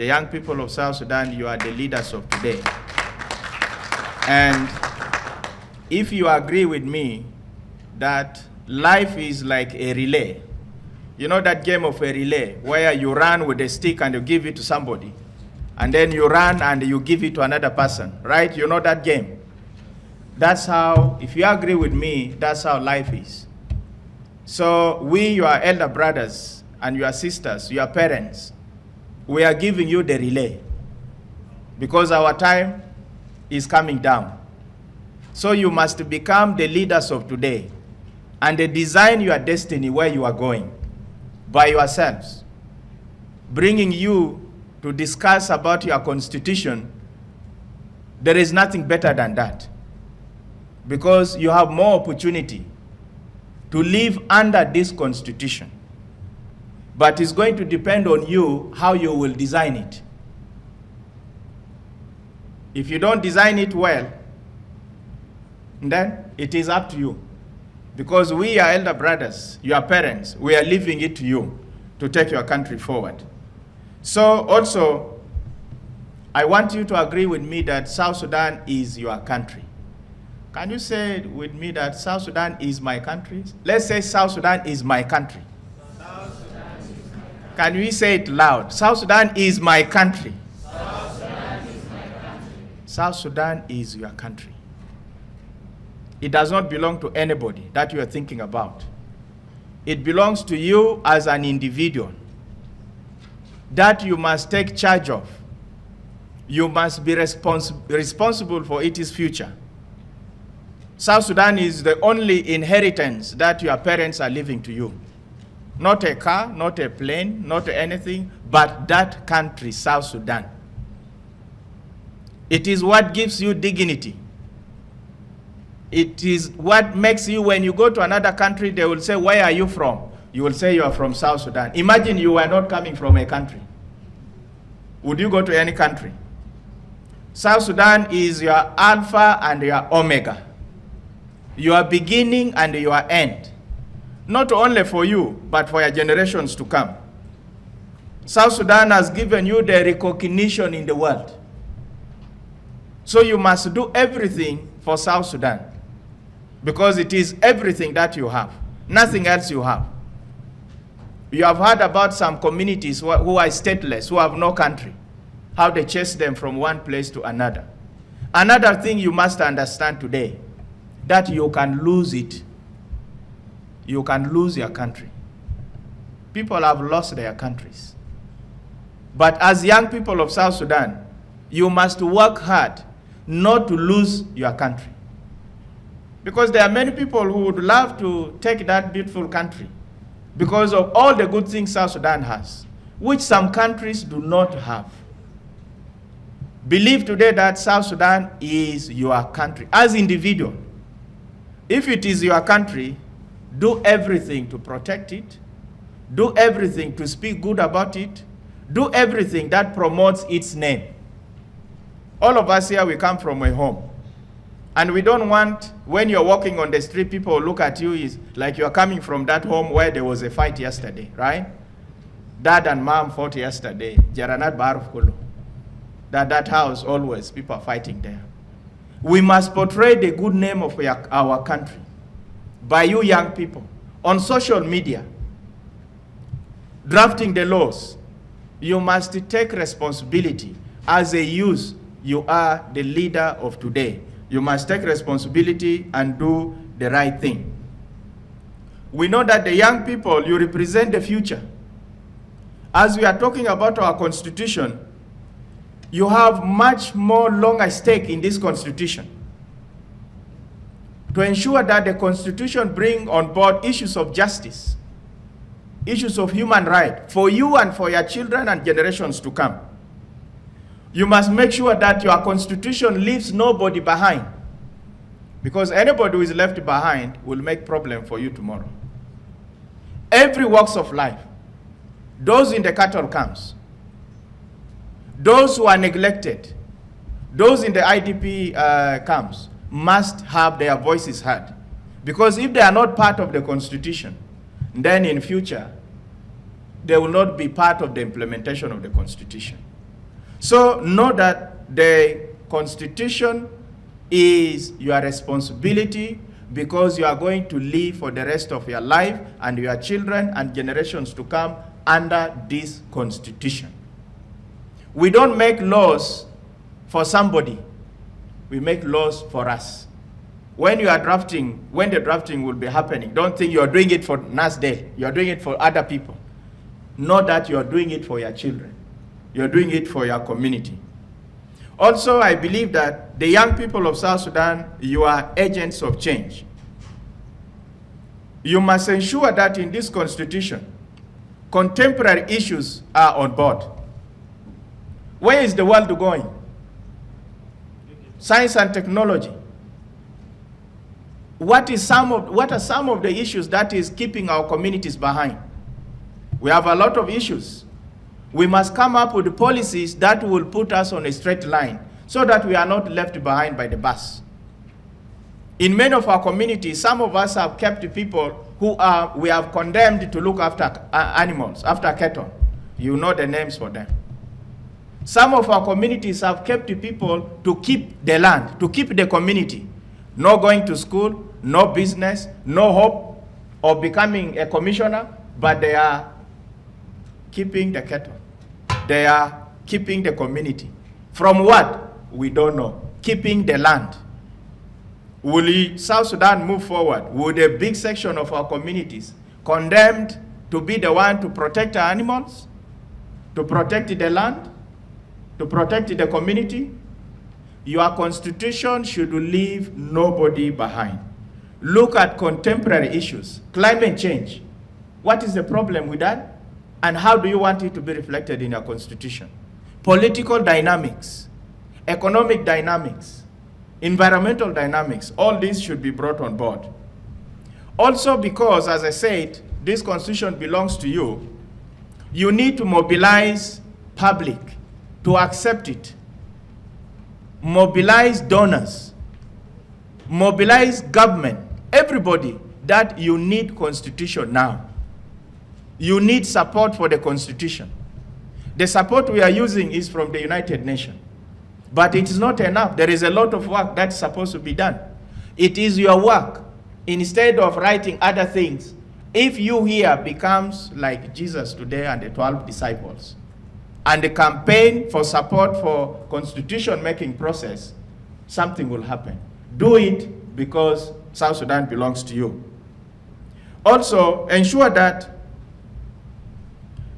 the young people of South Sudan, you are the leaders of today. And if you agree with me that life is like a relay, you know that game of a relay where you run with a stick and you give it to somebody, and then you run and you give it to another person, right? You know that game. That's how, if you agree with me, that's how life is. So we, your elder brothers and your sisters, your parents, we are giving you the relay because our time is coming down. So you must become the leaders of today and design your destiny where you are going by yourselves, bringing you to discuss about your constitution. There is nothing better than that, because you have more opportunity to live under this constitution. But it's going to depend on you how you will design it. If you don't design it well, then it is up to you. Because we are elder brothers, your parents, we are leaving it to you to take your country forward. So also, I want you to agree with me that South Sudan is your country. Can you say with me that South Sudan is my country? Let's say South Sudan is my country. Can we say it loud? South Sudan is my country. South Sudan is my country. South Sudan is your country. It does not belong to anybody that you are thinking about. It belongs to you as an individual that you must take charge of. You must be responsible for its future. South Sudan is the only inheritance that your parents are leaving to you. Not a car, not a plane, not anything, but that country, South Sudan. It is what gives you dignity. It is what makes you, when you go to another country, they will say, where are you from? You will say you are from South Sudan. Imagine you were not coming from a country. Would you go to any country? South Sudan is your alpha and your omega. Your beginning and your end. Not only for you, but for your generations to come. South Sudan has given you the recognition in the world. So you must do everything for South Sudan, because it is everything that you have, nothing else you have. You have heard about some communities who are stateless, who have no country, how they chase them from one place to another. Another thing you must understand today, that you can lose it. You can lose your country. People have lost their countries. But as young people of South Sudan, you must work hard not to lose your country. Because there are many people who would love to take that beautiful country because of all the good things South Sudan has, which some countries do not have. Believe today that South Sudan is your country as individual. If it is your country, do everything to protect it. Do everything to speak good about it. Do everything that promotes its name. All of us here, we come from a home. And we don't want, when you're walking on the street, people look at you is like you're coming from that home where there was a fight yesterday, right? Dad and mom fought yesterday. Jaranat Baruf Kulu. That house, always, people are fighting there. We must portray the good name of our country by you young people on social media, drafting the laws. You must take responsibility. As a youth, you are the leader of today. You must take responsibility and do the right thing. We know that the young people, you represent the future. As we are talking about our constitution, you have much more longer stake in this constitution to ensure that the constitution brings on board issues of justice, issues of human rights for you and for your children and generations to come. You must make sure that your constitution leaves nobody behind, because anybody who is left behind will make problem for you tomorrow. Every walks of life, those in the cattle camps, those who are neglected, those in the IDP camps, must have their voices heard. Because if they are not part of the constitution, then in future, they will not be part of the implementation of the constitution. So know that the Constitution is your responsibility, because you are going to live for the rest of your life and your children and generations to come under this Constitution. We don't make laws for somebody. We make laws for us. When you are drafting, when the drafting will be happening, don't think you are doing it for Nasdale. You are doing it for other people. Know that you are doing it for your children. You are doing it for your community. Also, I believe that the young people of South Sudan, you are agents of change. You must ensure that in this Constitution, contemporary issues are on board. Where is the world going? Science and technology. What are some of the issues that is keeping our communities behind? We have a lot of issues. We must come up with policies that will put us on a straight line so that we are not left behind by the bus. In many of our communities, some of us have kept people we have condemned to look after animals, after cattle. You know the names for them. Some of our communities have kept people to keep the land, to keep the community. No going to school, no business, no hope of becoming a commissioner, but they are keeping the cattle. They are keeping the community. From what? We don't know. Keeping the land. Will South Sudan move forward? Will a big section of our communities condemned to be the one to protect our animals, to protect the land, to protect the community? Your Constitution should leave nobody behind. Look at contemporary issues. Climate change. What is the problem with that? And how do you want it to be reflected in your Constitution? Political dynamics, economic dynamics, environmental dynamics, all these should be brought on board. Also, because, as I said, this Constitution belongs to you, you need to mobilize public to accept it. Mobilize donors, mobilize government, everybody, that you need Constitution now. You need support for the Constitution. The support we are using is from the United Nations. But it is not enough. There is a lot of work that's supposed to be done. It is your work. Instead of writing other things, if you here becomes like Jesus today and the 12 disciples, and the campaign for support for constitution making process, something will happen. Do it because South Sudan belongs to you. Also, ensure that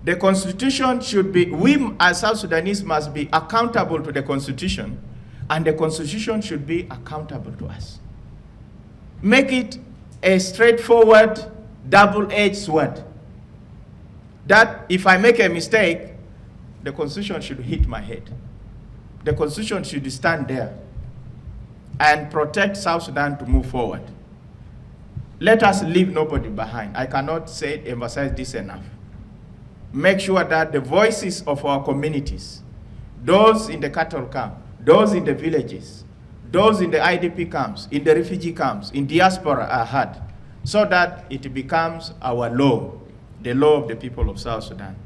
the Constitution should be, we as South Sudanese must be accountable to the Constitution, and the Constitution should be accountable to us. Make it a straightforward, double-edged sword. That if I make a mistake, the Constitution should hit my head. The Constitution should stand there and protect South Sudan to move forward. Let us leave nobody behind. I cannot emphasize this enough. Make sure that the voices of our communities, those in the cattle camp, those in the villages, those in the IDP camps, in the refugee camps, in diaspora are heard, so that it becomes our law, the law of the people of South Sudan.